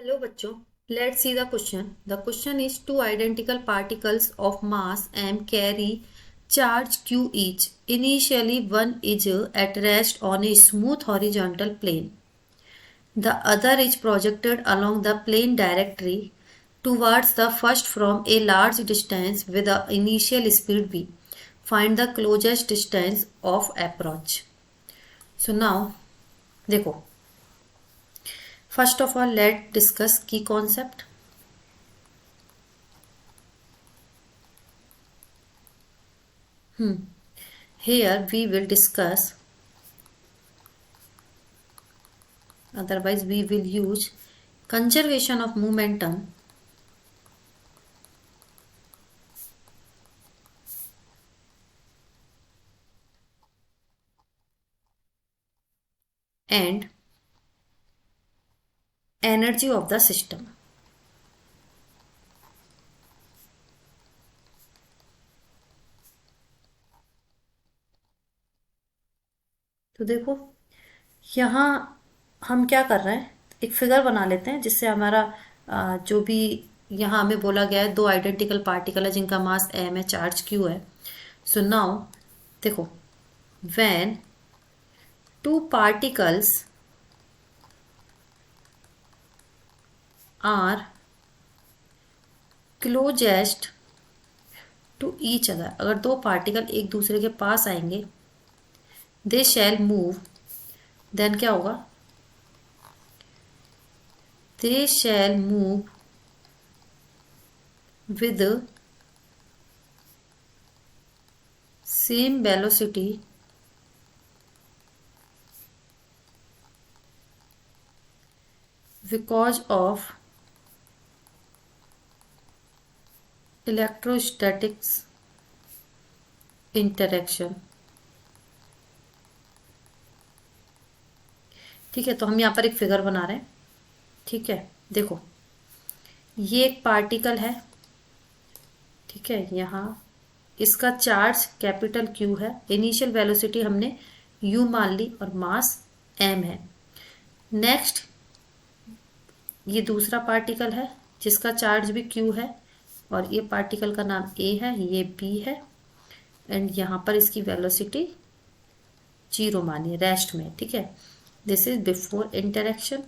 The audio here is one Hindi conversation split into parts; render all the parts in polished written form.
Hello बच्चों, let's see the question. The question is two identical particles of mass m carry charge q each. Initially, one is at rest on a smooth horizontal plane. The other is projected along the plane directly towards the first from a large distance with the initial speed v. Find the closest distance of approach. So now, देखो, first of all, let's discuss key concept. Here we will discuss, otherwise we will use conservation of momentum and energy of the system. तो देखो, यहाँ हम क्या कर रहे हैं, एक फिगर बना लेते हैं जिससे हमारा जो भी यहाँ हमें बोला गया है, दो आइडेंटिकल पार्टिकल है जिनका मास m है, चार्ज q है. सो नाउ देखो, when two particles are closest to each other, अगर दो पार्टिकल एक दूसरे के पास आएंगे, दे शैल मूव, देन क्या होगा, they shall move with the same velocity because of electrostatics interaction. ठीक है, तो हम यहाँ पर एक फिगर बना रहे हैं. ठीक है, देखो, ये एक पार्टिकल है. ठीक है, यहाँ इसका चार्ज कैपिटल Q है, इनिशियल वेलोसिटी हमने U मान ली और मास m है. नेक्स्ट, ये दूसरा पार्टिकल है जिसका चार्ज भी Q है और ये पार्टिकल का नाम A है, ये B है, एंड यहाँ पर इसकी वेलोसिटी 0 मानिए, रेस्ट में. ठीक है, दिस इज बिफोर इंटरेक्शन.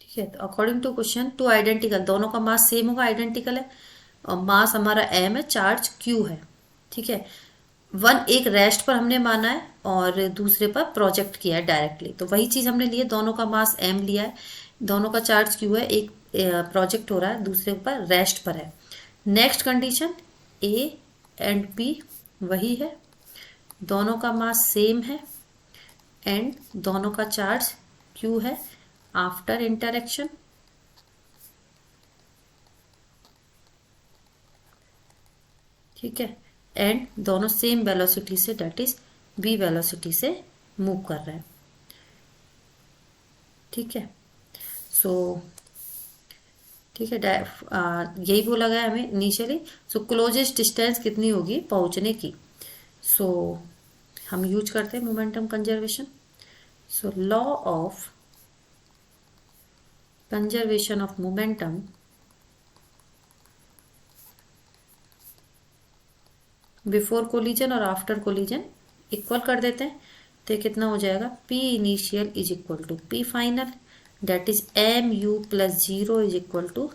ठीक है, तो according to question, two identical, दोनों का मास सेम होगा, आइडेंटिकल है, और मास हमारा m है, चार्ज q है. ठीक है, वन एक रेस्ट पर हमने माना है और दूसरे पर प्रोजेक्ट किया है डायरेक्टली, तो वही चीज हमने ली है, दोनों का मास m लिया है, दोनों का चार्ज q है, एक प्रोजेक्ट हो रहा है, दूसरे पर रेस्ट पर है. Next condition, a and b वही है, दोनों का मास सेम है एंड दोनों का चार्ज q है आफ्टर इंटरेक्शन. ठीक है, एंड दोनों सेम वेलोसिटी से, डेट इज v वेलोसिटी से मूव कर रहे हैं. ठीक है, सो ठीक है, यही बोला गया हमें इनिशियली. सो क्लोजेस्ट डिस्टेंस कितनी होगी पहुंचने की. सो हम यूज करते हैं momentum conservation. So law of conservation of momentum before collision और आफ्टर कोलिजन इक्वल कर देते हैं, तो कितना हो जाएगा, P initial is equal to P final, that is mu plus 0 is equal to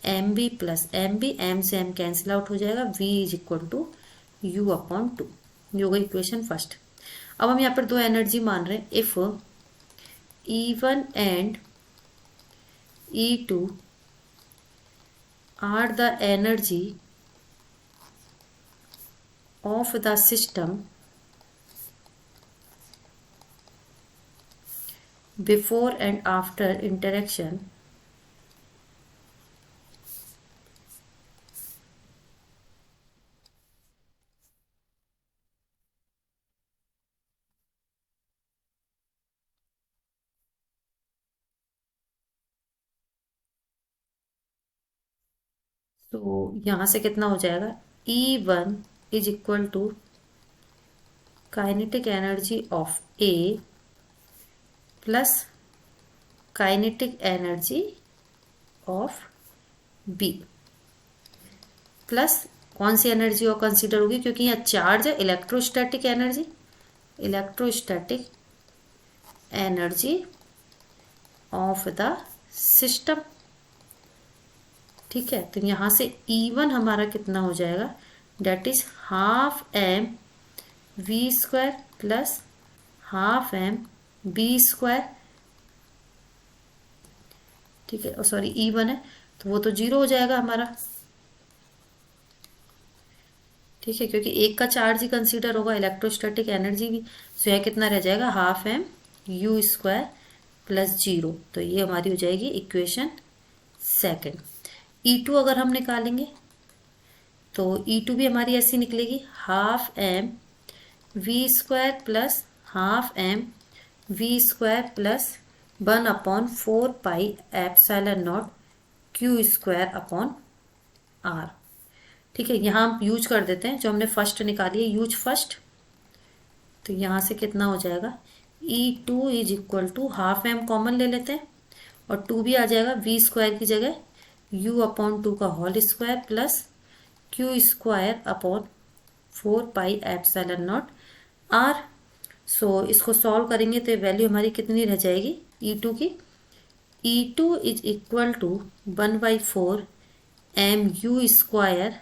mb plus mb, m से m कैंसिल आउट हो जाएगा, v is equal to u upon 2. ये हो गई इक्वेशन फर्स्ट. अब हम यहाँ पर दो एनर्जी मान रहे हैं. If E1 and E2 are the energy of the system before and after interaction, तो यहां से कितना हो जाएगा, E1 is equal to kinetic energy of A plus kinetic energy of B plus कौन सी एनर्जी और कंसीडर होगी, क्योंकि यहाँ चार्ज है, electrostatic energy of the system. ठीक है, तो यहां से E1 हमारा कितना हो जाएगा, date is ½ mv² plus ½ mb²। ठीक है, और सॉरी E1 है तो वो तो 0 हो जाएगा हमारा। ठीक है, क्योंकि एक का चार्ज ही कंसीडर होगा, इलेक्ट्रोस्टैटिक एनर्जी भी। तो यह कितना रह जाएगा, ½mu² प्लस 0। तो ये हमारी हो जाएगी इक्वेशन सेकंड। E2 अगर हम निकालेंगे तो E2 भी हमारी ऐसी निकलेगी, ½ mv² plus ½ mv² plus 1/4πε0 q²/r। ठीक है, यहाँ हम यूज कर देते हैं, जो हमने फर्स्ट निकाली है यूज फर्स्ट। तो यहाँ से कितना हो जाएगा, E2 is equal to ½ common ले लेते हैं और 2 भी आ जाएगा, v² की जगह u/2 का whole square plus q²/4πε0 r। So इसको सॉल्व करेंगे तो वैल्यू हमारी कितनी रह जाएगी E2 की, E2 is equal to 1/4 mu²।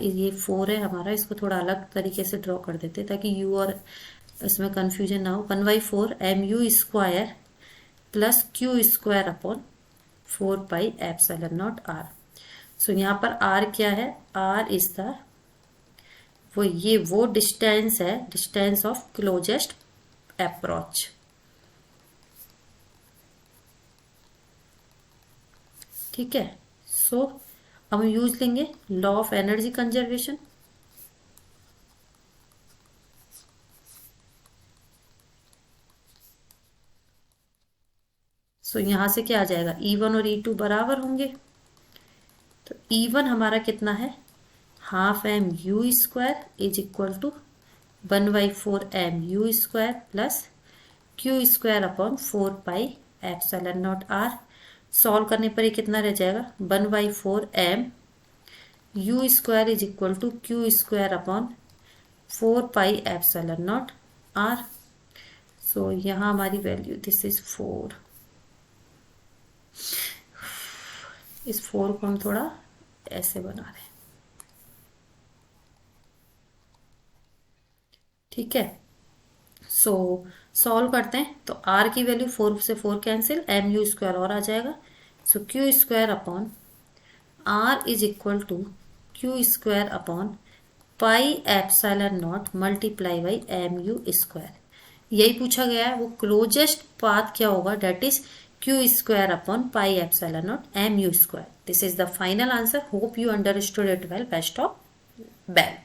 ये 4 है हमारा, इसको थोड़ा अलग तरीके से ड्रॉ कर देते ताकि u और इसमें कंफ्यूजन ना हो। 1/4 mu² plus q²/4πε0 r। So यहाँ पर r क्या है, r इज द वो डिस्टेंस है, डिस्टेंस ऑफ क्लोजेस्ट अप्रोच। ठीक है, सो हम यूज लेंगे लॉ ऑफ एनर्जी कंजर्वेशन। सो यहां से क्या आ जाएगा, E1 और E2 बराबर होंगे। तो E1 हमारा कितना है, ½ mu² is equal to 1/4 mu² plus q²/4πε0 r। Solve करने पर ये कितना रह जाएगा, 1/4 mu² is equal to q²/4πε0 r। So यहाँ हमारी वैल्यू दिस इज 4। इस 4 को हम थोड़ा ऐसे बना रहे हैं। ठीक है, सो सॉल्व करते हैं तो r की वैल्यू 4 से 4 कैंसिल, mu² और आ जाएगा। So q²/r is equal to q²/πε0 multiply by mu²। यही पूछा गया है, वो क्लोजेस्ट पाथ क्या होगा, that is q²/πε0 mu²। This is the final answer. Hope you understood it well. Best of well.